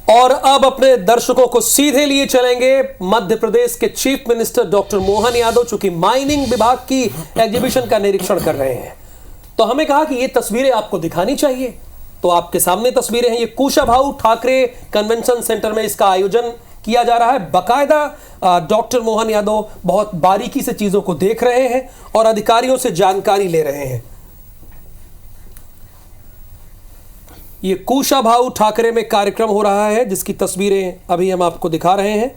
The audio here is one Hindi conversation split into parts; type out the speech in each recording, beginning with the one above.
और अब अपने दर्शकों को सीधे लिए चलेंगे मध्य प्रदेश के chief minister doctor Mohan Yadav, चूंकि माइनिंग विभाग की एग्जीबिशन का निरीक्षण कर रहे हैं, तो हमें कहा कि ये तस्वीरें आपको दिखानी चाहिए। तो आपके सामने तस्वीरें हैं। ये कुशाभाऊ ठाकरे कन्वेंशन सेंटर में इसका आयोजन किया जा रहा है। बाकायदा डॉक्टर मोहन यादव बहुत बारीकी से चीजों को देख रहे हैं और अधिकारियों से जानकारी ले रहे हैं। ये कुशाभाऊ ठाकरे में कार्यक्रम हो रहा है, जिसकी तस्वीरें अभी हम आपको दिखा रहे हैं।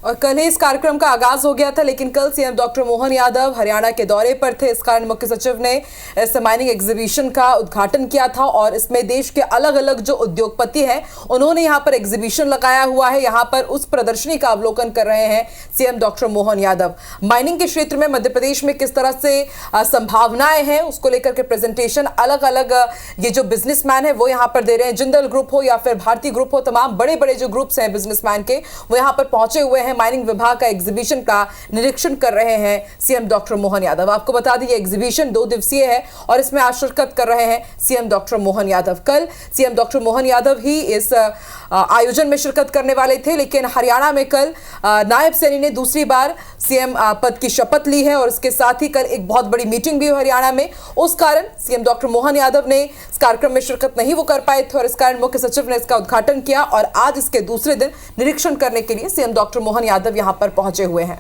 और कल ही इस कार्यक्रम का आगाज हो गया था, लेकिन कल सीएम डॉक्टर मोहन यादव हरियाणा के दौरे पर थे। इस कारण मुख्य सचिव ने इस माइनिंग एग्जीबिशन का उद्घाटन किया था और इसमें देश के अलग अलग जो उद्योगपति हैं उन्होंने यहाँ पर एग्जीबिशन लगाया हुआ है। यहाँ पर उस प्रदर्शनी का अवलोकन कर रहे हैं CM doctor Mohan Yadav. Mining के क्षेत्र में मध्य प्रदेश में किस तरह से संभावनाएं हैं उसको लेकर के प्रेजेंटेशन अलग अलग ये जो बिजनेसमैन है वो यहाँ पर दे रहे हैं। जिंदल ग्रुप हो या फिर भारतीय ग्रुप हो, तमाम बड़े बड़े जो ग्रुप्स हैं बिजनेसमैन के, वो यहाँ पर पहुंचे हुए हैं। माइनिंग विभाग का एग्जीबिशन का निरीक्षण कर रहे हैं सीएम डॉक्टर मोहन यादव। आपको बता दें ये एग्जीबिशन 2 दिवसीय है और इसमें आज शिरकत कर रहे हैं सीएम डॉक्टर मोहन यादव। कल सीएम डॉक्टर मोहन यादव ही इस आयोजन में शिरकत करने वाले थे, लेकिन हरियाणा में कल नायब सैनी ने दूसरी बार सीएम पद की शपथ ली है और इसके साथ ही कल एक बहुत बड़ी मीटिंग भी हुई हरियाणा में। उस कारण सीएम डॉक्टर मोहन यादव ने इस कार्यक्रम में शिरकत नहीं वो कर पाए थे और इस कारण मुख्य सचिव ने इसका उद्घाटन किया और आज इसके दूसरे दिन निरीक्षण करने के लिए सीएम डॉक्टर मोहन यादव यहां पर पहुंचे हुए हैं।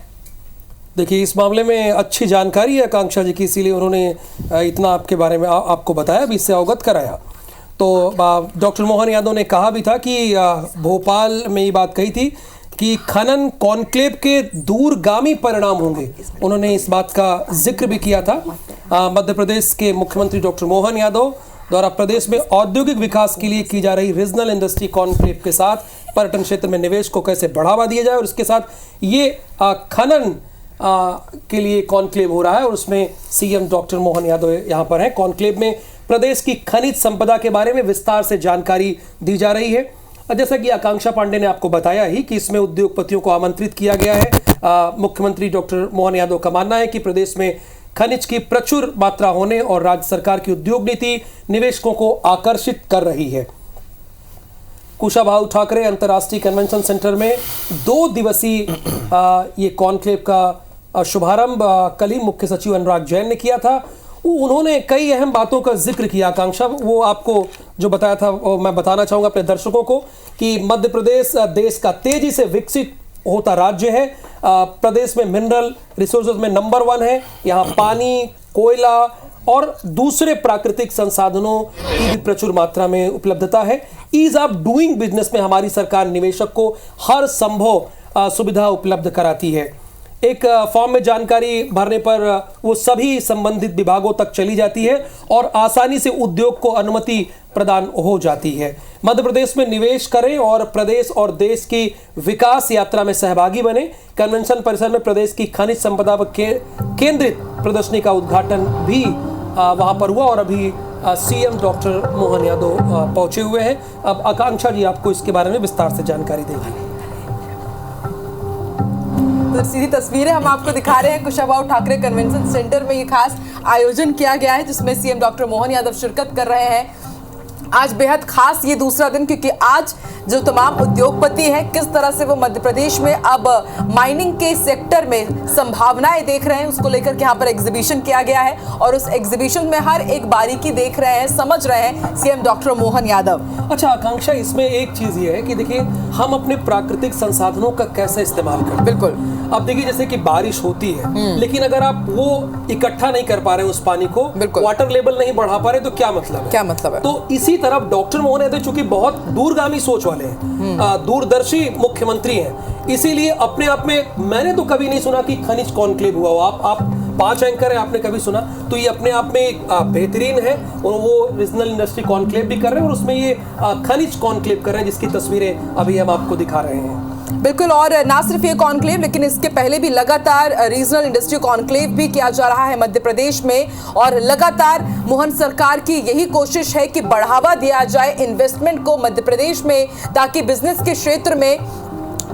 देखिए, इस मामले में अच्छी जानकारी है आकांक्षा जी की, इसीलिए उन्होंने इतना आपके बारे में आपको बताया, भी इससे अवगत कराया। तो डॉक्टर मोहन यादव ने कहा भी था कि भोपाल में ये बात कही थी कि खनन कॉन्क्लेव के दूरगामी परिणाम होंगे। उन्होंने इस बात का जिक्र भी किया था। मध्य प्रदेश के मुख्यमंत्री डॉक्टर मोहन यादव द्वारा प्रदेश में औद्योगिक विकास के लिए की जा रही रीजनल इंडस्ट्री कॉन्क्लेव के साथ पर्यटन क्षेत्र में निवेश को कैसे बढ़ावा दिया जाए और इसके साथ ये खनन के लिए कॉन्क्लेव हो रहा है और उसमें सीएम डॉक्टर मोहन यादव यहाँ पर हैं। कॉन्क्लेव में प्रदेश की खनिज संपदा के बारे में विस्तार से जानकारी दी जा रही है। जैसा कि आकांक्षा पांडे ने आपको बताया ही कि इसमें उद्योगपतियों को आमंत्रित किया गया है। मुख्यमंत्री डॉक्टर मोहन यादव का मानना है कि प्रदेश में खनिज की प्रचुर मात्रा होने और राज्य सरकार की उद्योग नीति निवेशकों को आकर्षित कर रही है। कुशाभाऊ ठाकरे अंतर्राष्ट्रीय कन्वेंशन सेंटर में 2 दिवसीय ये कॉन्क्लेव का शुभारंभ कल ही मुख्य सचिव अनुराग जैन ने किया था। उन्होंने कई अहम बातों का जिक्र किया। आकांक्षा, वो आपको जो बताया था वो मैं बताना चाहूँगा अपने दर्शकों को कि मध्य प्रदेश देश का तेजी से विकसित होता राज्य है। प्रदेश में मिनरल रिसोर्सेज में नंबर 1 है। यहाँ पानी, कोयला और दूसरे प्राकृतिक संसाधनों की भी प्रचुर मात्रा में उपलब्धता है। ईज ऑफ डूइंग बिजनेस में हमारी सरकार निवेशक को हर संभव सुविधा उपलब्ध कराती है। एक फॉर्म में जानकारी भरने पर वो सभी संबंधित विभागों तक चली जाती है और आसानी से उद्योग को अनुमति प्रदान हो जाती है। मध्य प्रदेश में निवेश करें और प्रदेश और देश की विकास यात्रा में सहभागी बने। कन्वेंशन परिसर में प्रदेश की खनिज संपदा पर केंद्रित प्रदर्शनी का उद्घाटन भी वहां पर हुआ और अभी सीएम डॉक्टर मोहन यादव पहुंचे हुए हैं। अब आकांक्षा जी आपको इसके बारे में विस्तार से जानकारी देंगी। तो सीधी तस्वीरें हम आपको दिखा रहे हैं। कुशाभाऊ ठाकरे कन्वेंशन सेंटर में ये खास आयोजन किया गया है जिसमें सीएम डॉक्टर मोहन यादव शिरकत कर रहे हैं। आज बेहद खास ये दूसरा दिन, क्योंकि आज जो तमाम उद्योगपति हैं किस तरह से वो मध्य प्रदेश में अब माइनिंग के सेक्टर में संभावनाएं देख रहे हैं उसको लेकर के यहाँ पर एग्जीबिशन किया गया है और उस एग्जीबिशन में हर एक बारीकी देख रहे हैं, समझ रहे हैं सीएम डॉक्टर मोहन यादव। अच्छा आकांक्षा, इसमें एक चीज ये है कि देखिए हम अपने प्राकृतिक संसाधनों का कैसे इस्तेमाल करते हैं। बिल्कुल, अब देखिए जैसे कि बारिश होती है लेकिन अगर आप वो इकट्ठा नहीं कर पा रहे उस पानी को, वाटर लेवल नहीं बढ़ा पा रहे तो क्या मतलब है। तो इसी तरफ डॉक्टर मोहन यादव चूंकि बहुत दूरगामी सोच वाले हैं, दूरदर्शी मुख्यमंत्री हैं, इसीलिए अपने आप में मैंने तो कभी नहीं सुना कि खनिज कॉन्क्लेव हुआ हो। आप 5 एंकर हैं, आपने कभी सुना? तो ये अपने आप में बेहतरीन है और वो रीजनल इंडस्ट्री कॉन्क्लेव भी कर रहे हैं और उसमें ये खनिज कॉन्क्लेव कर रहे हैं जिसकी तस्वीरें अभी हम आपको दिखा रहे हैं। बिल्कुल, और ना सिर्फ ये कॉन्क्लेव लेकिन इसके पहले भी लगातार रीजनल इंडस्ट्री कॉन्क्लेव भी किया जा रहा है मध्य प्रदेश में और लगातार मोहन सरकार की यही कोशिश है कि बढ़ावा दिया जाए इन्वेस्टमेंट को मध्य प्रदेश में, ताकि बिजनेस के क्षेत्र में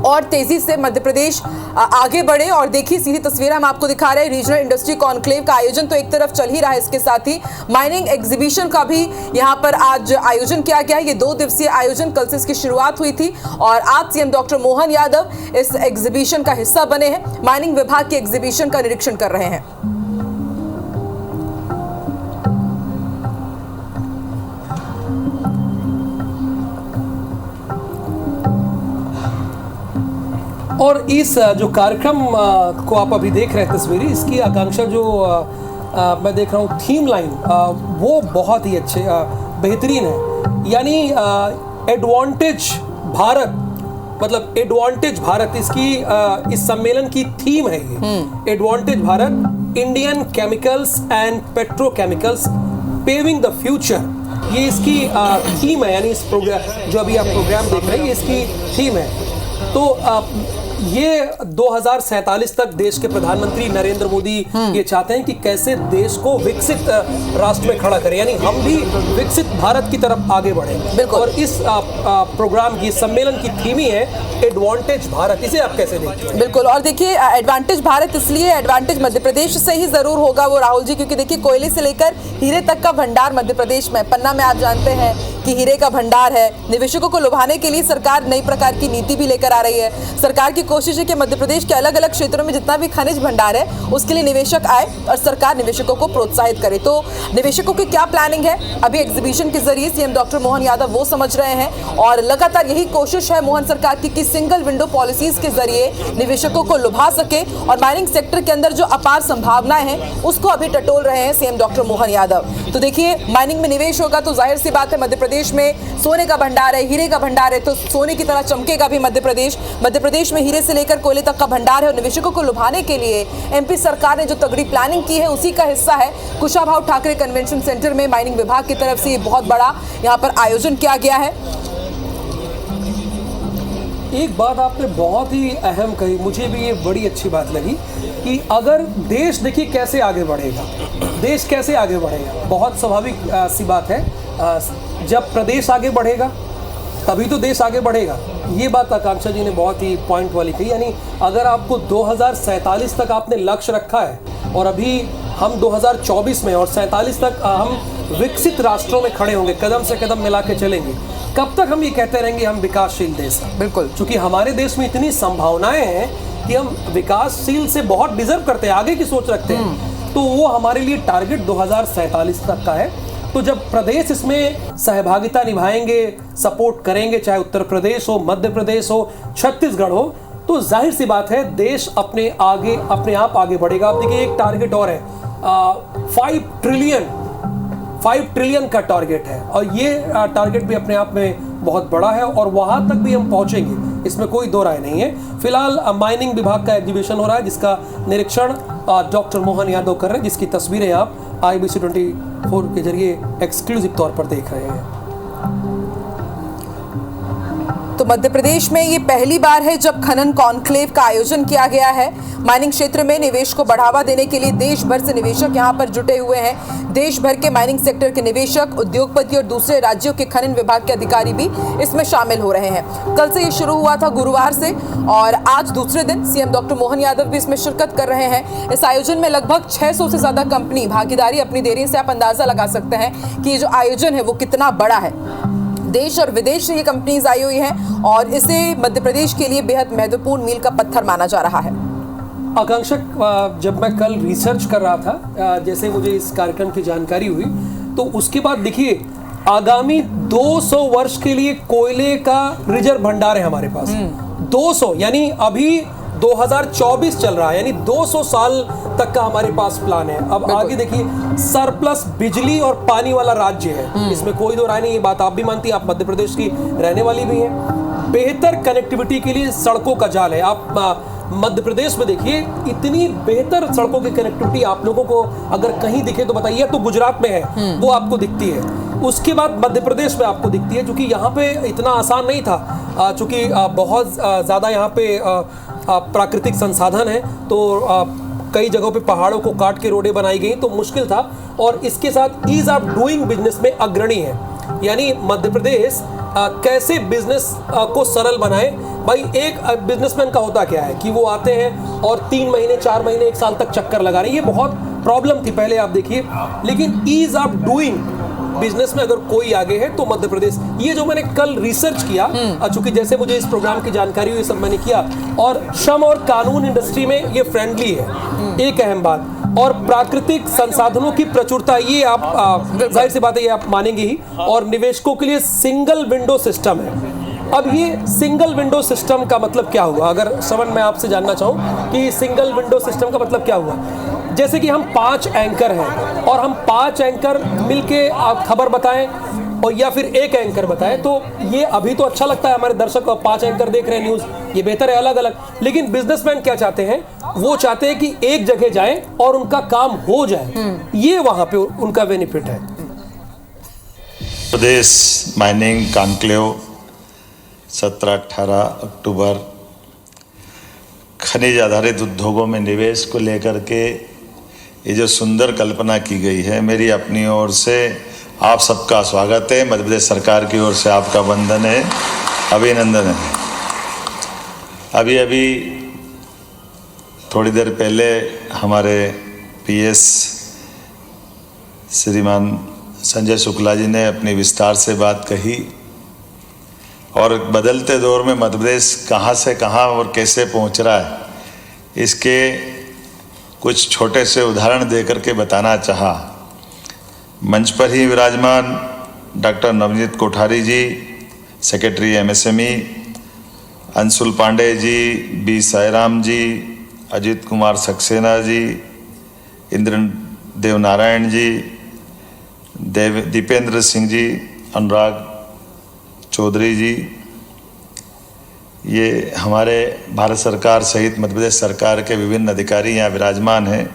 और तेजी से मध्य प्रदेश आगे बढ़े। और देखिए सीधी तस्वीर हम आपको दिखा रहे हैं, रीजनल इंडस्ट्री कॉन्क्लेव का आयोजन तो एक तरफ चल ही रहा है, इसके साथ ही माइनिंग एग्जीबिशन का भी यहां पर आज आयोजन किया गया है। ये 2 दिवसीय आयोजन, कल से इसकी शुरुआत हुई थी और आज सीएम डॉक्टर मोहन यादव इस एग्जीबिशन का हिस्सा बने हैं, माइनिंग विभाग के एग्जीबिशन का निरीक्षण कर रहे हैं। और इस जो कार्यक्रम को आप अभी देख रहे हैं तस्वीरी, इसकी आकांक्षा जो मैं देख रहा हूँ थीम लाइन वो बहुत ही अच्छे बेहतरीन है। यानी एडवांटेज भारत, मतलब एडवांटेज भारत इसकी इस सम्मेलन की थीम है। ये advantage Bharat, Indian chemicals and petrochemicals paving the future, ये इसकी थीम है। यानी इस प्रोग्राम जो अभी आप प्रोग्राम देख रहे हैं ये इसकी थीम है। तो ये 2047 तक देश के प्रधानमंत्री नरेंद्र मोदी ये चाहते हैं कि कैसे देश को विकसित राष्ट्र में खड़ा करें, यानी हम भी विकसित भारत की तरफ आगे बढ़े। और इस प्रोग्राम की सम्मेलन की थीम ही है एडवांटेज भारत। इसे आप कैसे देखते हैं? बिल्कुल, और देखिए एडवांटेज भारत इसलिए, एडवांटेज मध्य प्रदेश से ही जरूर होगा वो राहुल जी, क्योंकि देखिए कोयले से लेकर हीरे तक का भंडार मध्य प्रदेश में, पन्ना में आप जानते हैं कि हीरे का भंडार है। निवेशकों को लुभाने के लिए सरकार नई प्रकार की नीति भी लेकर आ रही है। सरकार की कोशिश है कि मध्य प्रदेश के अलग अलग क्षेत्रों में जितना भी खनिज भंडार है उसके लिए निवेशक आए और सरकार निवेशकों को प्रोत्साहित करे। तो निवेशकों की क्या प्लानिंग है, अभी एग्जीबिशन के जरिए सीएम डॉक्टर मोहन यादव वो समझ रहे हैं। और लगातार यही कोशिश है मोहन सरकार की कि सिंगल विंडो पॉलिसीज के जरिए निवेशकों को लुभा सके और माइनिंग सेक्टर के अंदर जो अपार संभावनाएं हैं उसको अभी टटोल रहे हैं सीएम डॉक्टर मोहन यादव। तो देखिए माइनिंग में निवेश होगा तो जाहिर सी बात है मध्य प्रदेश में सोने का भंडार है, हीरे का भंडार है, तो सोने की तरह चमकेगा भी मध्य प्रदेश। मध्य प्रदेश में हीरे से लेकर कोयले तक का भंडार है और निवेशकों को लुभाने के लिए एमपी सरकार ने जो तगड़ी प्लानिंग की है उसी का हिस्सा है कुशाभाऊ ठाकरे कन्वेंशन सेंटर में माइनिंग विभाग की तरफ से ये बहुत बड़ा यहाँ पर आयोजन किया गया है। एक बात आपने बहुत ही अहम कही, मुझे भी ये बड़ी अच्छी बात लगी कि अगर देश देखिए कैसे आगे बढ़ेगा, देश कैसे आगे बढ़ेगा, बहुत स्वाभाविक सी बात है। जब प्रदेश आगे बढ़ेगा तभी तो देश आगे बढ़ेगा। ये बात आकांक्षा जी ने बहुत ही पॉइंट वाली कही। यानी अगर आपको 2047 तक आपने लक्ष्य रखा है और अभी हम 2024 में और 47 तक हम विकसित राष्ट्रों में खड़े होंगे, कदम से कदम मिला के चलेंगे, कब तक हम ये कहते रहेंगे हम विकासशील देश हैं? बिल्कुल, क्योंकि हमारे देश में इतनी संभावनाएं हैं कि हम विकासशील से बहुत डिजर्व करते हैं, आगे की सोच रखते हैं। तो वो हमारे लिए टारगेट 2047 तक का है। तो जब प्रदेश इसमें सहभागिता निभाएंगे, सपोर्ट करेंगे, चाहे उत्तर प्रदेश हो, मध्य प्रदेश हो, छत्तीसगढ़ हो, तो जाहिर सी बात है देश अपने आप आगे बढ़ेगा। अब देखिए एक टारगेट और है, 5 ट्रिलियन का टारगेट है और ये टारगेट भी अपने आप में बहुत बड़ा है और वहां तक भी हम पहुंचेंगे, इसमें कोई दो राय नहीं है। फिलहाल माइनिंग विभाग का एग्जीबिशन हो रहा है जिसका निरीक्षण डॉक्टर मोहन यादव कर रहे हैं, जिसकी तस्वीरें आप IBC 24 के जरिए एक्सक्लूसिव तौर पर देख रहे हैं। तो मध्य प्रदेश में ये पहली बार है जब खनन कॉन्क्लेव का आयोजन किया गया है। माइनिंग क्षेत्र में निवेश को बढ़ावा देने के लिए देश भर से निवेशक यहाँ पर जुटे हुए हैं। देश भर के माइनिंग सेक्टर के निवेशक, उद्योगपति और दूसरे राज्यों के खनन विभाग के अधिकारी भी इसमें शामिल हो रहे हैं। कल से ये शुरू हुआ था गुरुवार से और आज दूसरे दिन सीएम डॉक्टर मोहन यादव भी इसमें शिरकत कर रहे हैं। इस आयोजन में लगभग 600 से ज्यादा कंपनी भागीदारी अपनी दे रही है। से आप अंदाजा लगा सकते हैं कि ये जो आयोजन है वो कितना बड़ा है। देश और विदेश से ये कंपनीज आई हुई हैं और इसे मध्य प्रदेश के लिए बेहद महत्वपूर्ण मील का पत्थर माना जा रहा है। आकांक्षा, जब मैं कल रिसर्च कर रहा था, जैसे मुझे इस कार्यक्रम की जानकारी हुई तो उसके बाद देखिए आगामी 200 वर्ष के लिए कोयले का रिजर्व भंडार है हमारे पास। 200 यानी अभी 2024 चल रहा है, यानी 200 साल तक का हमारे पास प्लान है। अब आगे देखिए सरप्लस बिजली और पानी वाला राज्य है, इसमें कोई दो राय नहीं। ये बात आप भी मानती हैं, आप मध्य प्रदेश की रहने वाली भी हैं। बेहतर कनेक्टिविटी के लिए सड़कों का जाल है। आप मध्य प्रदेश में देखिए इतनी बेहतर सड़कों की कनेक्टिविटी आप लोगों को अगर कहीं दिखे तो बताइए। तो गुजरात में है वो आपको दिखती है, उसके बाद मध्य प्रदेश में आपको दिखती है, क्योंकि यहाँ पे इतना आसान नहीं था, चूंकि बहुत ज़्यादा यहाँ पे प्राकृतिक संसाधन है, तो कई जगहों पे पहाड़ों को काट के रोडें बनाई गई, तो मुश्किल था। और इसके साथ ईज ऑफ डूइंग बिजनेस में अग्रणी है, यानी मध्य प्रदेश कैसे बिजनेस को सरल बनाए। भाई एक बिजनेसमैन का होता क्या है कि वो आते हैं और 3 महीने 4 महीने 1 साल तक चक्कर लगा रहे हैं, ये बहुत प्रॉब्लम थी पहले आप देखिए। लेकिन ईज ऑफ डूइंग बिजनेस में अगर कोई आगे है तो मध्य प्रदेश। ये जो मैंने कल रिसर्च किया, चूंकि जैसे मुझे इस प्रोग्राम की जानकारी हुई, सब मैंने किया, और श्रम और कानून इंडस्ट्री में ये फ्रेंडली है, एक अहम बात, और प्राकृतिक संसाधनों की प्रचुरता, ये आप जाहिर सी बात है ये आप मानेंगे ही, और निवेशकों के लिए सिंगल विंडो सिस्टम है। अब ये सिंगल विंडो सिस्टम का मतलब क्या हुआ, अगर श्रवण मैं आपसे जानना चाहूँ कि सिंगल विंडो सिस्टम का मतलब क्या हुआ। जैसे कि हम 5 एंकर हैं और हम 5 एंकर मिलके आप खबर बताएं और या फिर एक एंकर बताएं, तो ये अभी तो अच्छा लगता है, हमारे दर्शक 5 एंकर देख रहे हैं न्यूज़, ये बेहतर है अलग अलग। लेकिन बिजनेसमैन क्या चाहते हैं, वो चाहते हैं कि एक जगह जाएं और उनका काम हो जाए, ये वहां पे उनका बेनिफिट है। प्रदेश माइनिंग कॉन्क्लेव 17-18 अक्टूबर खनिज आधारित उद्योगों में निवेश को लेकर के ये जो सुंदर कल्पना की गई है, मेरी अपनी ओर से आप सबका स्वागत है। मध्य प्रदेश सरकार की ओर से आपका वंदन है, अभिनंदन है। अभी थोड़ी देर पहले हमारे पीएस श्रीमान संजय शुक्ला जी ने अपनी विस्तार से बात कही, और बदलते दौर में मध्य प्रदेश कहाँ से कहाँ और कैसे पहुँच रहा है, इसके कुछ छोटे से उदाहरण देकर के बताना चाहा। मंच पर ही विराजमान डॉक्टर नवनीत कोठारी जी, secretary MSME, Anshul Pandey ji, B Sairam जी, अजीत कुमार सक्सेना जी, इंद्र देवनारायण जी, दीपेंद्र सिंह जी, अनुराग चौधरी जी, ये हमारे भारत सरकार सहित मध्य प्रदेश सरकार के विभिन्न अधिकारी यहाँ विराजमान हैं,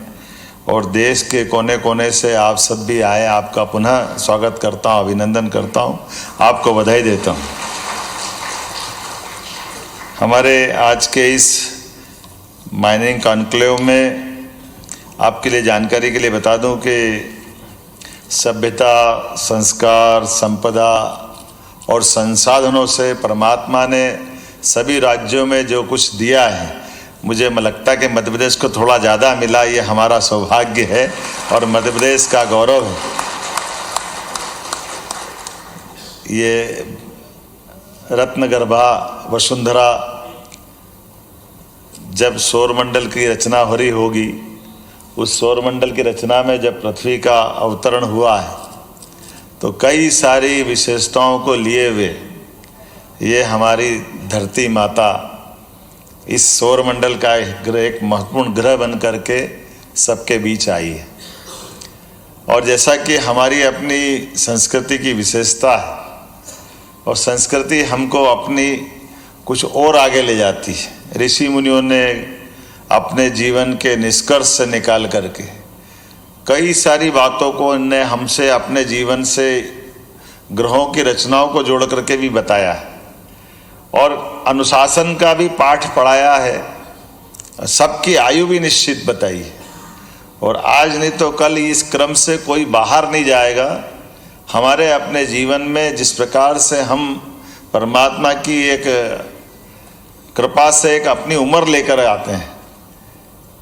और देश के कोने कोने से आप सब भी आए। आपका पुनः स्वागत करता हूँ, अभिनंदन करता हूँ, आपको बधाई देता हूँ। हमारे आज के इस माइनिंग कॉन्क्लेव में आपके लिए जानकारी के लिए बता दूं कि सभ्यता, संस्कार, संपदा और संसाधनों से परमात्मा ने सभी राज्यों में जो कुछ दिया है, मुझे लगता है कि मध्य प्रदेश को थोड़ा ज़्यादा मिला। ये हमारा सौभाग्य है और मध्य प्रदेश का गौरव है। ये रत्नगर्भा वसुंधरा जब सौरमंडल की रचना हो रही होगी, उस सौरमंडल की रचना में जब पृथ्वी का अवतरण हुआ है, तो कई सारी विशेषताओं को लिए हुए ये हमारी धरती माता इस सौरमंडल का एक महत्वपूर्ण ग्रह बन करके सबके बीच आई है। और जैसा कि हमारी अपनी संस्कृति की विशेषता है, और संस्कृति हमको अपनी कुछ और आगे ले जाती है। ऋषि मुनियों ने अपने जीवन के निष्कर्ष से निकाल करके कई सारी बातों को इन्हें हमसे अपने जीवन से ग्रहों की रचनाओं को जोड़ करके भी बताया है, और अनुशासन का भी पाठ पढ़ाया है, सबकी आयु भी निश्चित बताई है। और आज नहीं तो कल इस क्रम से कोई बाहर नहीं जाएगा। हमारे अपने जीवन में जिस प्रकार से हम परमात्मा की एक कृपा से एक अपनी उम्र लेकर आते हैं,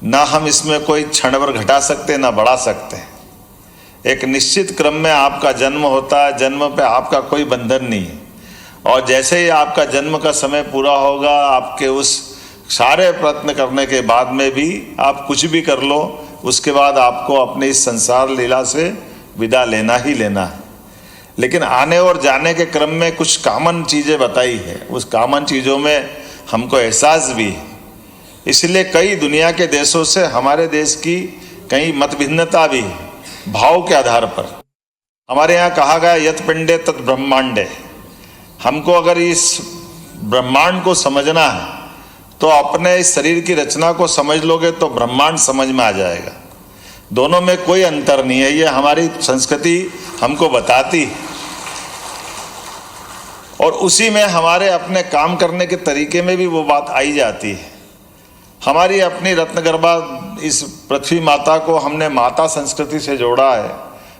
ना हम इसमें कोई क्षण भर घटा सकते ना बढ़ा सकते। एक निश्चित क्रम में आपका जन्म होता है, जन्म पे आपका कोई बंधन नहीं है, और जैसे ही आपका जन्म का समय पूरा होगा, आपके उस सारे प्रयत्न करने के बाद में भी आप कुछ भी कर लो, उसके बाद आपको अपने इस संसार लीला से विदा लेना ही लेना है। लेकिन आने और जाने के क्रम में कुछ कॉमन चीज़ें बताई है, उस कॉमन चीज़ों में हमको एहसास भी है। इसलिए कई दुनिया के देशों से हमारे देश की कई मत भिन्नता भी है, भाव के आधार पर। हमारे यहाँ कहा गया यत पिंडे तत् ब्रह्मांडे। हमको अगर इस ब्रह्मांड को समझना है तो अपने इस शरीर की रचना को समझ लोगे तो ब्रह्मांड समझ में आ जाएगा। दोनों में कोई अंतर नहीं है, ये हमारी संस्कृति हमको बताती है। और उसी में हमारे अपने काम करने के तरीके में भी वो बात आई जाती है। हमारी अपनी रत्नगर्भा इस पृथ्वी माता को हमने माता संस्कृति से जोड़ा है,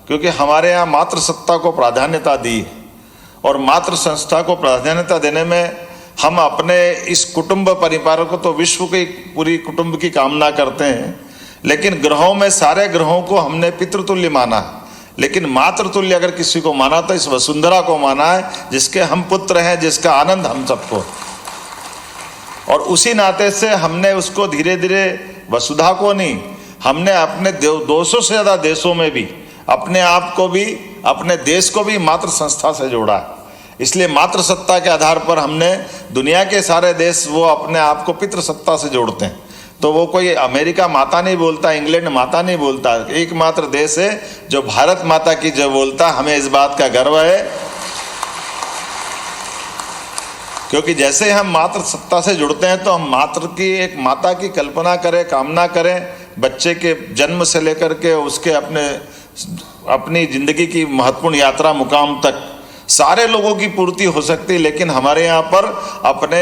क्योंकि हमारे यहाँ मातृ सत्ता को प्राधान्यता दी, और मातृ संस्था को प्राधान्यता देने में हम अपने इस कुटुंब परिवार को तो विश्व की पूरी कुटुंब की कामना करते हैं, लेकिन ग्रहों में सारे ग्रहों को हमने पितृतुल्य माना है, लेकिन मातृतुल्य अगर किसी को माना तो इस वसुंधरा को माना है, जिसके हम पुत्र हैं, जिसका आनंद हम सबको। और उसी नाते से हमने उसको धीरे धीरे वसुधा को नहीं, हमने अपने 200 से ज़्यादा देशों में भी अपने आप को भी, अपने देश को भी मातृ संस्था से जोड़ा है। इसलिए मातृसत्ता के आधार पर हमने दुनिया के सारे देश वो अपने आप को पितृसत्ता से जोड़ते हैं। तो वो कोई अमेरिका माता नहीं बोलता, इंग्लैंड माता नहीं बोलता, एकमात्र देश है जो भारत माता की जो बोलता। हमें इस बात का गर्व है, क्योंकि जैसे हम मातृ सत्ता से जुड़ते हैं तो हम मातृ की, एक माता की कल्पना करें, कामना करें, बच्चे के जन्म से लेकर के उसके अपनी जिंदगी की महत्वपूर्ण यात्रा मुकाम तक सारे लोगों की पूर्ति हो सकती है। लेकिन हमारे यहाँ पर अपने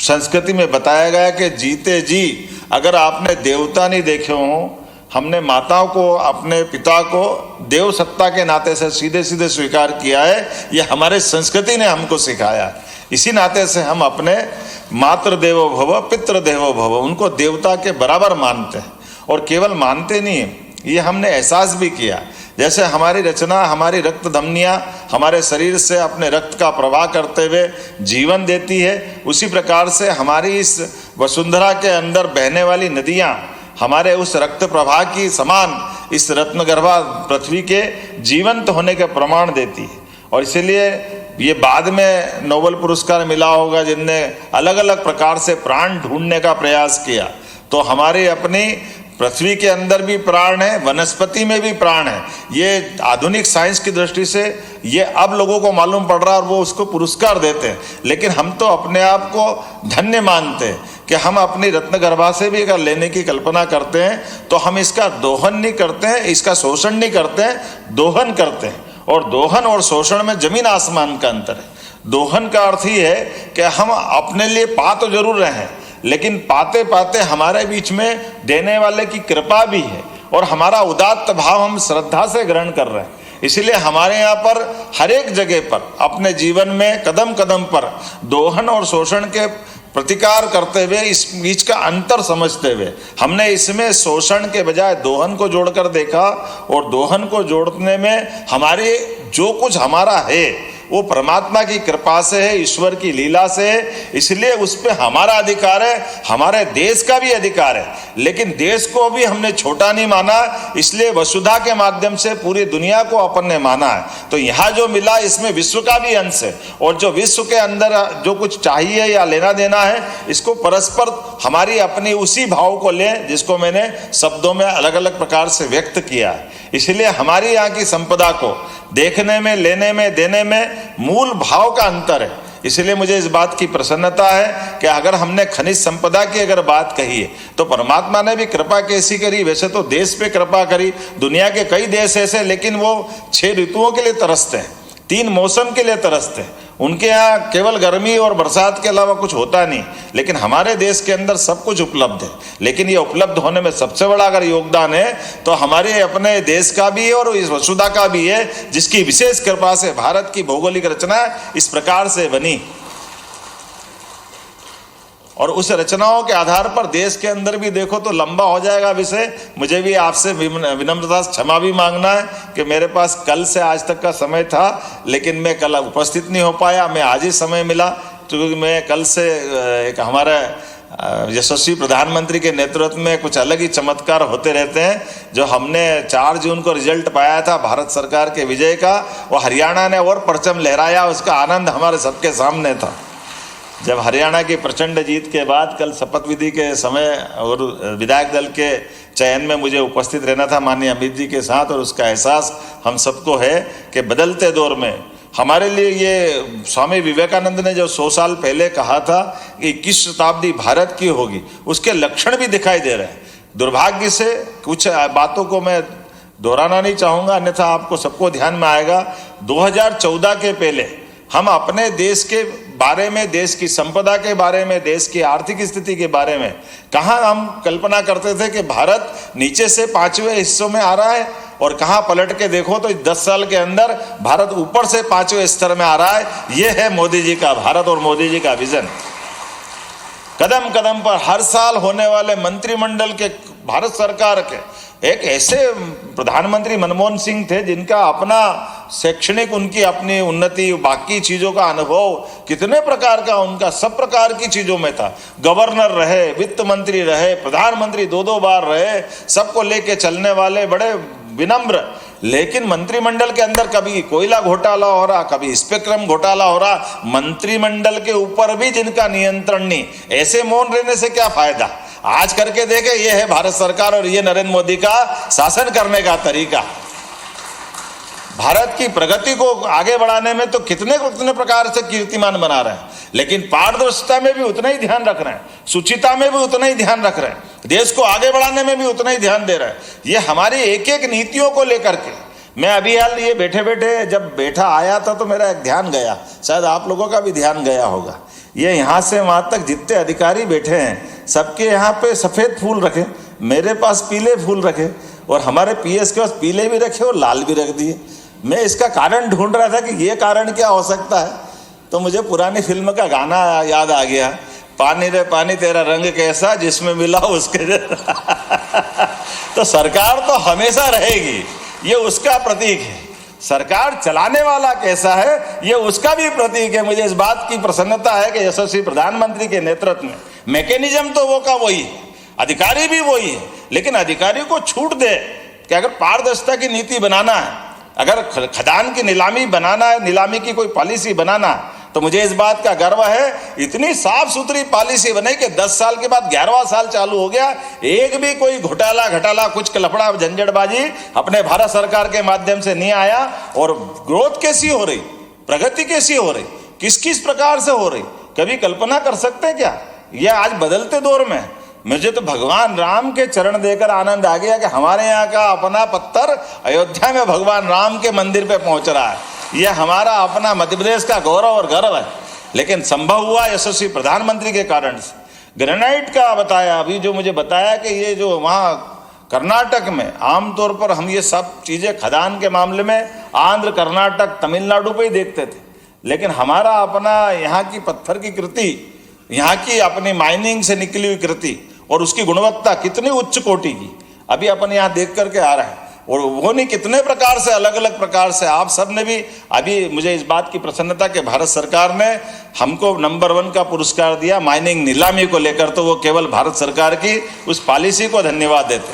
संस्कृति में बताया गया कि जीते जी अगर आपने देवता नहीं देखे हों, हमने माताओं को, अपने पिता को देव सत्ता के नाते से सीधे सीधे स्वीकार किया है। ये हमारे संस्कृति ने हमको सिखाया है। इसी नाते से हम अपने मातृ देवो भव, पितृ देवो भव, उनको देवता के बराबर मानते हैं। और केवल मानते नहीं है, ये हमने एहसास भी किया। जैसे हमारी रचना, हमारी रक्त धमनियाँ हमारे शरीर से अपने रक्त का प्रवाह करते हुए जीवन देती है, उसी प्रकार से हमारी इस वसुंधरा के अंदर बहने वाली नदियाँ हमारे उस रक्त प्रवाह की समान इस रत्नगर्भा पृथ्वी के जीवंत होने के प्रमाण देती है। और इसीलिए ये बाद में नोबेल पुरस्कार मिला होगा जिनने अलग अलग प्रकार से प्राण ढूंढने का प्रयास किया। तो हमारी अपनी पृथ्वी के अंदर भी प्राण है, वनस्पति में भी प्राण है। ये आधुनिक साइंस की दृष्टि से ये अब लोगों को मालूम पड़ रहा है और वो उसको पुरस्कार देते हैं। लेकिन हम तो अपने आप को धन्य मानते हैं कि हम अपनी रत्नगर्भा से भी अगर लेने की कल्पना करते हैं तो हम इसका दोहन नहीं करते हैं, इसका शोषण नहीं करते हैं, दोहन करते हैं। और दोहन और शोषण में जमीन आसमान का अंतर है। दोहन का अर्थ ही है कि हम अपने लिए पा तो जरूर रहे हैं, लेकिन पाते पाते हमारे बीच में देने वाले की कृपा भी है और हमारा उदात्त भाव हम श्रद्धा से ग्रहण कर रहे हैं। इसलिए हमारे यहाँ पर हर एक जगह पर अपने जीवन में कदम कदम पर दोहन और शोषण के प्रतिकार करते हुए, इस बीच का अंतर समझते हुए हमने इसमें शोषण के बजाय दोहन को जोड़कर देखा। और दोहन को जोड़ने में हमारे जो कुछ हमारा है वो परमात्मा की कृपा से है, ईश्वर की लीला से है। इसलिए उस पर हमारा अधिकार है, हमारे देश का भी अधिकार है। लेकिन देश को भी हमने छोटा नहीं माना, इसलिए वसुधा के माध्यम से पूरी दुनिया को अपन ने माना है। तो यहाँ जो मिला इसमें विश्व का भी अंश है, और जो विश्व के अंदर जो कुछ चाहिए या लेना देना है, इसको परस्पर हमारी अपनी उसी भाव को लें जिसको मैंने शब्दों में अलग अलग प्रकार से व्यक्त किया है। इसलिए हमारी यहाँ की संपदा को देखने में, लेने में, देने में मूल भाव का अंतर है। इसलिए मुझे इस बात की प्रसन्नता है कि अगर हमने खनिज संपदा की अगर बात कही है तो परमात्मा ने भी कृपा कैसी करी। वैसे तो देश पे कृपा करी, दुनिया के कई देश ऐसे, लेकिन वो 6 ऋतुओं के लिए तरसते हैं, 3 मौसम के लिए तरसते हैं। उनके यहाँ केवल गर्मी और बरसात के अलावा कुछ होता नहीं, लेकिन हमारे देश के अंदर सब कुछ उपलब्ध है। लेकिन ये उपलब्ध होने में सबसे बड़ा अगर योगदान है तो हमारे अपने देश का भी है और इस वसुधा का भी है, जिसकी विशेष कृपा से भारत की भौगोलिक रचना इस प्रकार से बनी। और उस रचनाओं के आधार पर देश के अंदर भी देखो तो लंबा हो जाएगा विषय। मुझे भी आपसे विनम्रता से क्षमा भी मांगना है कि मेरे पास कल से आज तक का समय था, लेकिन मैं कल उपस्थित नहीं हो पाया। मैं आज ही समय मिला क्योंकि मैं कल से एक हमारे यशस्वी प्रधानमंत्री के नेतृत्व में कुछ अलग ही चमत्कार होते रहते हैं। जो हमने 4 जून को रिजल्ट पाया था भारत सरकार के विजय का, वो हरियाणा ने और परचम लहराया, उसका आनंद हमारे सबके सामने था। जब हरियाणा की प्रचंड जीत के बाद कल शपथ विधि के समय और विधायक दल के चयन में मुझे उपस्थित रहना था माननीय अमित जी के साथ, और उसका एहसास हम सबको है कि बदलते दौर में हमारे लिए ये स्वामी विवेकानंद ने जो 100 साल पहले कहा था कि 21 शताब्दी भारत की होगी, उसके लक्षण भी दिखाई दे रहे हैं। दुर्भाग्य से कुछ बातों को मैं दोहराना नहीं चाहूँगा, अन्यथा आपको सबको ध्यान में आएगा। 2014 के पहले हम अपने देश के बारे में, देश की संपदा के बारे में, देश की आर्थिक स्थिति के बारे में कहाँ हम कल्पना करते थे कि भारत नीचे से 5वें हिस्सों में आ रहा है, और कहाँ पलट के देखो तो 10 साल के अंदर भारत ऊपर से 5वें स्तर में आ रहा है। ये है मोदी जी का भारत और मोदी जी का विजन। कदम कदम पर हर साल होने वाले मंत्रिमंडल के, भारत सरकार के एक ऐसे प्रधानमंत्री मनमोहन सिंह थे जिनका अपना शैक्षणिक, उनकी अपनी उन्नति, बाकी चीज़ों का अनुभव कितने प्रकार का उनका सब प्रकार की चीज़ों में था। गवर्नर रहे, वित्त मंत्री रहे, प्रधानमंत्री 2-2 बार रहे, सबको लेके चलने वाले, बड़े विनम्र। लेकिन मंत्रिमंडल के अंदर कभी कोयला घोटाला हो रहा, कभी स्पेक्ट्रम घोटाला हो रहा, मंत्रिमंडल के ऊपर भी जिनका नियंत्रण नहीं, ऐसे मौन रहने से क्या फायदा। आज करके देखे, ये है भारत सरकार और ये नरेंद्र मोदी का शासन करने का तरीका। भारत की प्रगति को आगे बढ़ाने में तो कितने प्रकार से कीर्तिमान बना रहे हैं, लेकिन पारदर्शिता में भी उतना ही ध्यान रख रहे हैं, शुचिता में भी उतना ही ध्यान रख रहे हैं, देश को आगे बढ़ाने में भी उतना ही ध्यान दे रहे हैं। ये हमारी एक एक नीतियों को लेकर के, मैं अभी हाल ये बैठे बैठे जब बैठा आया था तो मेरा एक ध्यान गया, शायद आप लोगों का भी ध्यान गया होगा। ये यहाँ से वहाँ तक जितने अधिकारी बैठे हैं, सबके यहाँ पे सफ़ेद फूल रखे, मेरे पास पीले फूल रखे, और हमारे पीएस के पास पीले भी रखे और लाल भी रख दिए। मैं इसका कारण ढूंढ रहा था कि ये कारण क्या हो सकता है, तो मुझे पुरानी फिल्म का गाना याद आ गया, पानी रे पानी तेरा रंग कैसा, जिसमें मिला उसके तो सरकार तो हमेशा रहेगी, ये उसका प्रतीक है। सरकार चलाने वाला कैसा है, ये उसका भी प्रतीक है। मुझे इस बात की प्रसन्नता है कि यशस्वी प्रधानमंत्री के नेतृत्व में मैकेनिज्म तो वो का वही है, अधिकारी भी वही है, लेकिन अधिकारी को छूट दे कि अगर पारदर्शिता की नीति बनाना है, अगर खदान की नीलामी बनाना है, नीलामी की कोई पॉलिसी बनाना है, तो मुझे इस बात का गर्व है, इतनी साफ सुथरी पॉलिसी बनी कि 10 साल के बाद 11वां साल चालू हो गया, एक भी कोई घोटाला कुछ लफड़ा झंझटबाजी अपने भारत सरकार के माध्यम से नहीं आया। और ग्रोथ कैसी हो रही, प्रगति कैसी हो रही, किस किस प्रकार से हो रही, कभी कल्पना कर सकते हैं क्या। यह आज बदलते दौर में मुझे तो भगवान राम के चरण देकर आनंद आ गया कि हमारे यहाँ का अपना पत्थर अयोध्या में भगवान राम के मंदिर पे पहुंच रहा है। यह हमारा अपना मध्य प्रदेश का गौरव और गर्व है, लेकिन संभव हुआ यशस्वी प्रधानमंत्री के कारण से। ग्रेनाइट का बताया, अभी जो मुझे बताया कि ये जो वहाँ कर्नाटक में आमतौर पर हम ये सब चीज़ें खदान के मामले में आंध्र, कर्नाटक, तमिलनाडु पे ही देखते थे, लेकिन हमारा अपना यहाँ की पत्थर की कृति, यहाँ की अपनी माइनिंग से निकली हुई कृति और उसकी गुणवत्ता कितनी उच्च कोटि की अभी अपन यहाँ देख करके आ रहा है। और वो नहीं कितने प्रकार से, अलग अलग प्रकार से आप सब ने भी, अभी मुझे इस बात की प्रसन्नता कि भारत सरकार ने हमको नंबर 1 का पुरस्कार दिया माइनिंग नीलामी को लेकर, तो वो केवल भारत सरकार की उस पॉलिसी को धन्यवाद देते।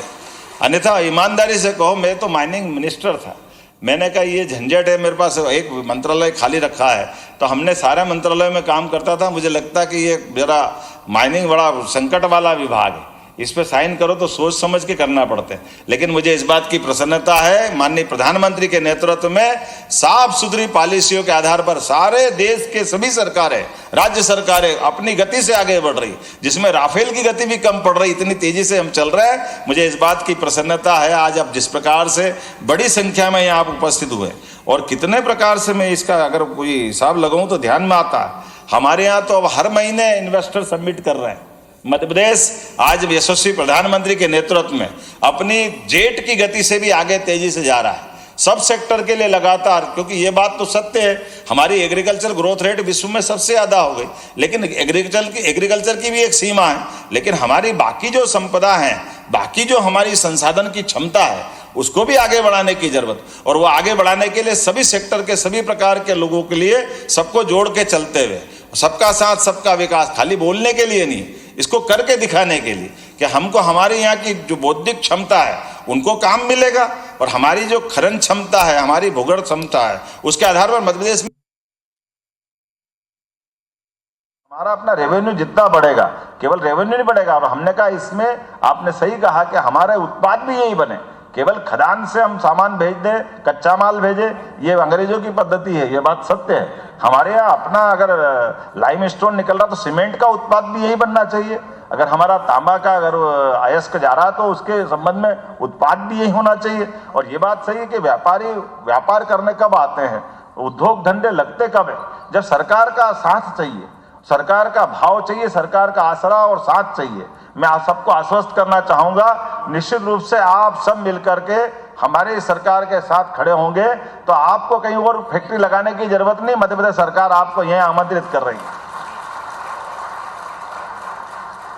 अन्यथा ईमानदारी से कहो, मैं तो माइनिंग मिनिस्टर था, मैंने कहा ये झंझट है, मेरे पास एक मंत्रालय खाली रखा है, तो हमने सारे मंत्रालय में काम करता था, मुझे लगता कि ये जरा माइनिंग बड़ा संकट वाला विभाग है, इस पे साइन करो तो सोच समझ के करना पड़ता है। लेकिन मुझे इस बात की प्रसन्नता है, माननीय प्रधानमंत्री के नेतृत्व में साफ सुथरी पॉलिसियों के आधार पर सारे देश के सभी सरकारें, राज्य सरकारें अपनी गति से आगे बढ़ रही, जिसमें राफेल की गति भी कम पड़ रही, इतनी तेजी से हम चल रहे हैं। मुझे इस बात की प्रसन्नता है आज आप जिस प्रकार से बड़ी संख्या में यहाँ उपस्थित हुए, और कितने प्रकार से मैं इसका अगर कोई हिसाब लगाऊं तो ध्यान में आता है, हमारे यहाँ तो अब हर महीने इन्वेस्टर सबमिट कर रहे हैं। मध्य प्रदेश आज यशस्वी प्रधानमंत्री के नेतृत्व में अपनी जेट की गति से भी आगे तेजी से जा रहा है, सब सेक्टर के लिए लगातार, क्योंकि ये बात तो सत्य है, हमारी एग्रीकल्चर ग्रोथ रेट विश्व में सबसे ज़्यादा हो गई, लेकिन एग्रीकल्चर की भी एक सीमा है, लेकिन हमारी बाकी जो संपदा है, बाकी जो हमारी संसाधन की क्षमता है, उसको भी आगे बढ़ाने की जरूरत, और वो आगे बढ़ाने के लिए सभी सेक्टर के सभी प्रकार के लोगों के लिए सबको जोड़ के चलते हुए, सबका साथ सबका विकास, खाली बोलने के लिए नहीं, इसको करके दिखाने के लिए कि हमको हमारे यहाँ की जो बौद्धिक क्षमता है उनको काम मिलेगा, और हमारी जो खनन क्षमता है, हमारी भूगर्भ क्षमता है, उसके आधार पर मध्य प्रदेश में हमारा अपना रेवेन्यू जितना बढ़ेगा, केवल रेवेन्यू नहीं बढ़ेगा, और हमने कहा इसमें आपने सही कहा कि हमारे उत्पाद भी यही बने, केवल खदान से हम सामान भेज दें, कच्चा माल भेजे, ये अंग्रेजों की पद्धति है, ये बात सत्य है। हमारे यहाँ अपना अगर लाइमस्टोन निकल रहा तो सीमेंट का उत्पाद भी यही बनना चाहिए, अगर हमारा तांबा का अगर अयस्क जा रहा तो उसके संबंध में उत्पाद भी यही होना चाहिए। और ये बात सही है कि व्यापारी व्यापार करने कब आते हैं, उद्योग धंधे लगते कब है? जब सरकार का साथ चाहिए, सरकार का भाव चाहिए, सरकार का आसरा और साथ चाहिए। मैं आप सबको आश्वस्त करना चाहूंगा, निश्चित रूप से आप सब मिलकर के हमारे सरकार के साथ खड़े होंगे तो आपको कहीं और फैक्ट्री लगाने की जरूरत नहीं, मध्य प्रदेश सरकार आपको यहीं आमंत्रित कर रही है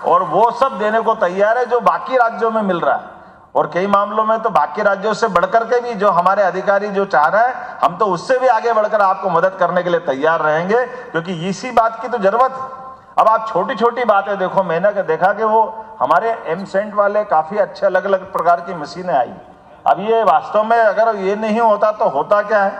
और वो सब देने को तैयार है जो बाकी राज्यों में मिल रहा है। और कई मामलों में तो बाकी राज्यों से बढ़कर के भी जो हमारे अधिकारी जो चाह रहे हैं, हम तो उससे भी आगे बढ़कर आपको मदद करने के लिए तैयार रहेंगे, क्योंकि इसी बात की तो जरूरत है। अब आप छोटी छोटी बातें देखो, मैंने देखा कि वो हमारे एमसेंट वाले काफी अच्छे अलग अलग प्रकार की मशीनें आई। अब ये वास्तव में अगर ये नहीं होता तो होता क्या है,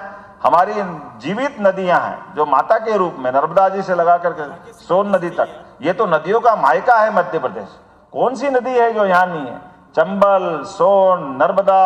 हमारी जीवित नदियां हैं जो माता के रूप में नर्मदा जी से लगा करके सोन नदी तक, ये तो नदियों का मायका है मध्य प्रदेश। कौन सी नदी है जो यहाँ नहीं है? चंबल, सोन, नर्मदा,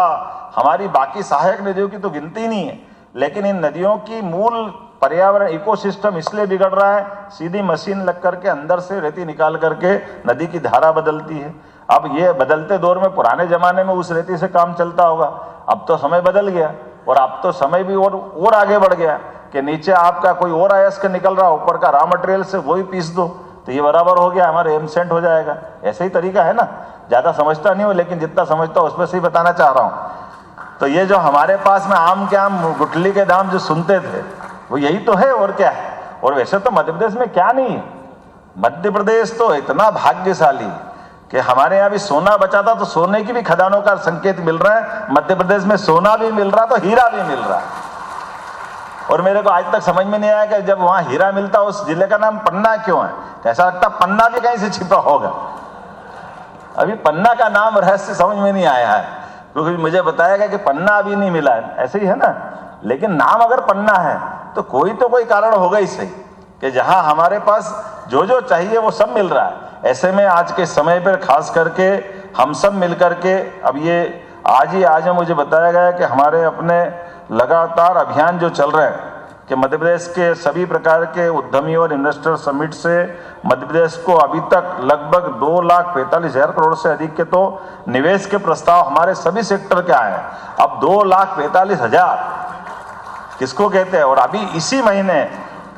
हमारी बाकी सहायक नदियों की तो गिनती नहीं है। लेकिन इन नदियों की मूल पर्यावरण इकोसिस्टम इसलिए बिगड़ रहा है, सीधी मशीन लग करके अंदर से रेती निकाल करके नदी की धारा बदलती है। अब ये बदलते दौर में पुराने जमाने में उस रेती से काम चलता होगा, अब तो समय बदल गया और अब तो समय भी और आगे बढ़ गया कि नीचे आपका कोई और अयस्क निकल रहा, ऊपर का रॉ मटेरियल से वही पीस दो तो ये बराबर हो गया, हमारे एमसेंट हो जाएगा। ऐसे ही तरीका है ना, ज्यादा समझता नहीं हो लेकिन जितना समझता हूं उसमें से ही बताना चाह रहा हूं। तो ये जो हमारे पास में आम के आम गुठली के दाम जो सुनते थे वो यही तो है और क्या है। और वैसे तो मध्य प्रदेश में क्या नहीं है, मध्य प्रदेश तो इतना भाग्यशाली कि हमारे यहाँ भी सोना बचा था तो सोने की भी खदानों का संकेत मिल रहा है। मध्य प्रदेश में सोना भी मिल रहा तो हीरा भी मिल रहा है। और मेरे को आज तक समझ में नहीं आया कि जब वहां हीरा मिलता उस जिले का नाम पन्ना क्यों है। ऐसा लगता पन्ना भी कहीं से छिपा होगा। अभी पन्ना का नाम रहस्य समझ में नहीं आया है, क्योंकि मुझे बताया गया कि पन्ना अभी नहीं मिला है। ऐसे ही है ना, लेकिन नाम अगर पन्ना है तो कोई कारण होगा ही सही कि जहां हमारे पास जो जो चाहिए वो सब मिल रहा है। ऐसे में आज के समय पर खास करके हम सब मिलकर के, अब ये आज मुझे बताया गया कि हमारे अपने लगातार अभियान जो चल रहे हैं कि मध्य प्रदेश के सभी प्रकार के उद्यमी और इन्वेस्टर समिट से मध्य प्रदेश को अभी तक लगभग 2,45,000 करोड़ से अधिक के तो निवेश के प्रस्ताव हमारे सभी सेक्टर के आए हैं। अब 2,45,000 किसको कहते हैं। और अभी इसी महीने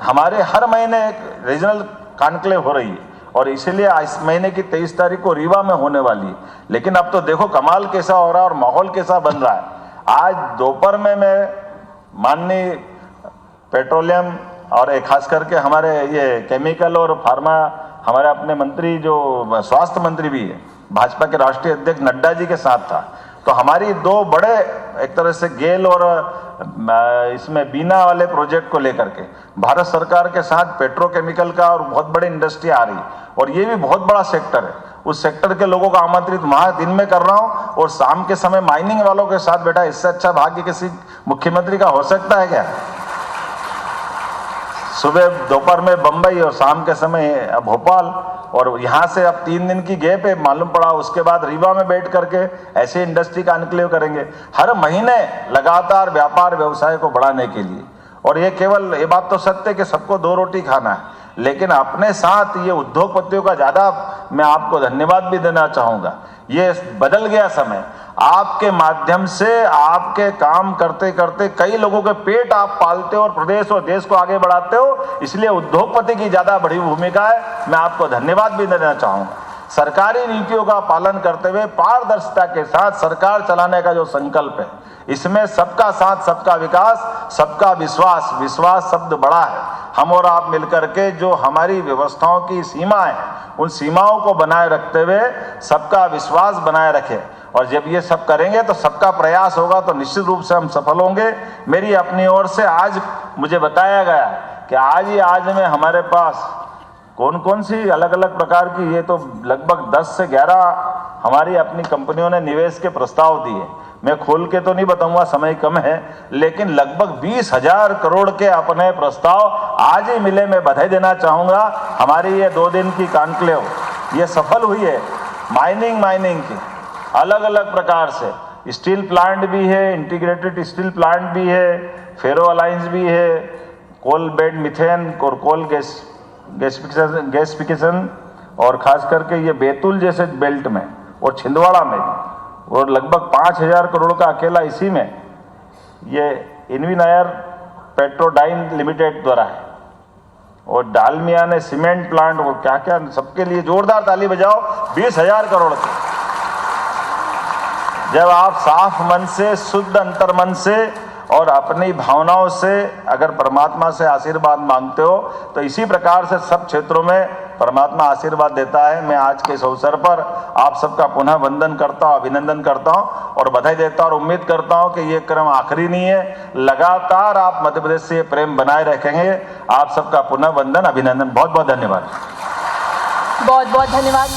हमारे हर महीने एक रीजनल कॉन्क्लेव हो रही है और इसीलिए इस महीने की 23 तारीख को रीवा में होने वाली है। लेकिन अब तो देखो कमाल कैसा हो रहा है और माहौल कैसा बन रहा है। आज दोपहर में मैं माननीय पेट्रोलियम और खास करके हमारे ये केमिकल और फार्मा हमारे अपने मंत्री जो स्वास्थ्य मंत्री भी है, भाजपा के राष्ट्रीय अध्यक्ष नड्डा जी के साथ था। तो हमारी दो बड़े एक तरह से गेल और इसमें बीना वाले प्रोजेक्ट को लेकर के भारत सरकार के साथ पेट्रोकेमिकल का और बहुत बड़ी इंडस्ट्री आ रही और ये भी बहुत बड़ा सेक्टर है। उस सेक्टर के लोगों को आमंत्रित वहां दिन में कर रहा हूं और शाम के समय माइनिंग वालों के साथ बैठा। इससे अच्छा भाग्य किसी मुख्यमंत्री का हो सकता है क्या? सुबह दोपहर में बंबई और शाम के समय भोपाल, और यहाँ से अब 3 दिन की गैप है मालूम पड़ा। उसके बाद रीवा में बैठ करके ऐसे इंडस्ट्री का एनक्लेव करेंगे हर महीने लगातार व्यापार व्यवसाय को बढ़ाने के लिए। और ये केवल ये बात तो सत्य है कि सबको 2 रोटी खाना है, लेकिन अपने साथ ये उद्योगपतियों का ज्यादा मैं आपको धन्यवाद भी देना चाहूंगा। ये बदल गया समय, आपके माध्यम से आपके काम करते करते कई लोगों के पेट आप पालते हो और प्रदेश और देश को आगे बढ़ाते हो, इसलिए उद्योगपति की ज्यादा बड़ी भूमिका है। मैं आपको धन्यवाद भी देना चाहूंगा। सरकारी नीतियों का पालन करते हुए पारदर्शिता के साथ सरकार चलाने का जो संकल्प है, इसमें सबका साथ, सबका विकास, सबका विश्वास, विश्वास शब्द बड़ा है। हम और आप मिलकर के जो हमारी व्यवस्थाओं की सीमा है, उन सीमाओं को बनाए रखते हुए सबका विश्वास बनाए रखें। और जब ये सब करेंगे तो सबका प्रयास होगा तो निश्चित रूप से हम सफल होंगे। मेरी अपनी ओर से आज मुझे बताया गया कि आज में हमारे पास कौन कौन सी अलग अलग प्रकार की, ये तो लगभग 10 से 11 हमारी अपनी कंपनियों ने निवेश के प्रस्ताव दिए। मैं खोल के तो नहीं बताऊंगा, समय कम है, लेकिन लगभग 20,000 करोड़ के अपने प्रस्ताव आज ही मिले। मैं बधाई देना चाहूंगा। हमारी ये 2 दिन की कॉन्क्लेव ये सफल हुई है। माइनिंग की अलग अलग प्रकार से स्टील प्लांट भी है, इंटीग्रेटेड स्टील प्लांट भी है, फेरो अलायंस भी है, कोल बेड मिथेन और कोल गैसिफिकेशन, और खास करके ये बैतूल जैसे बेल्ट में और छिंदवाड़ा में, और लगभग 5,000 करोड़ का अकेला इसी में ये इन्वी नायर पेट्रोडाइन लिमिटेड द्वारा है, और डालमिया ने सीमेंट प्लांट, और क्या क्या, सबके लिए जोरदार ताली बजाओ। 20,000 करोड़ के। जब आप साफ मन से, शुद्ध अंतर्मन से और अपनी भावनाओं से अगर परमात्मा से आशीर्वाद मांगते हो तो इसी प्रकार से सब क्षेत्रों में परमात्मा आशीर्वाद देता है। मैं आज के इस अवसर पर आप सबका पुनः वंदन करता हूँ, अभिनंदन करता हूँ और बधाई देता हूँ और उम्मीद करता हूँ कि ये क्रम आखिरी नहीं है। लगातार आप मध्य प्रदेश से प्रेम बनाए रखेंगे। आप सबका पुनः वंदन, अभिनंदन, बहुत बहुत धन्यवाद। बहुत बहुत धन्यवाद।